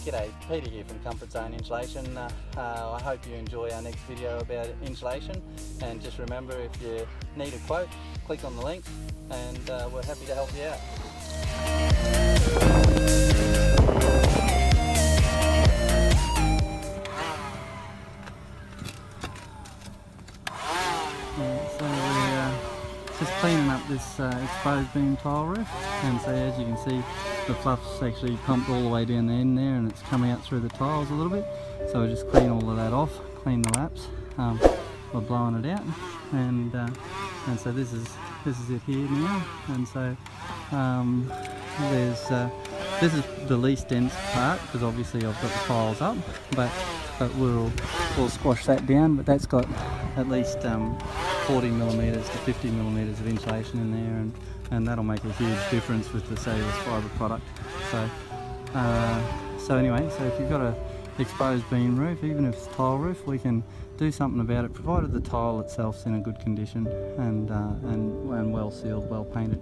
G'day, Peter here from Comfort Zone Insulation. I hope you enjoy our next video about insulation, and just remember, if you need a quote, click on the link and we're happy to help you out. So we're just cleaning up this exposed beam tile roof, and so as you can see, the fluff's actually pumped all the way down the end there and it's coming out through the tiles a little bit. So we'll just clean all of that off, clean the laps. We're blowing it out, and so this is it here now. And so this is the least dense part, because obviously I've got the tiles up, but we'll squash that down. But that's got at least 40mm to 50mm of insulation in there, and that'll make a huge difference with the cellulose fibre product. So anyway, so if you've got a exposed beam roof, even if it's a tile roof, we can do something about it, provided the tile itself's in a good condition and well sealed, well painted.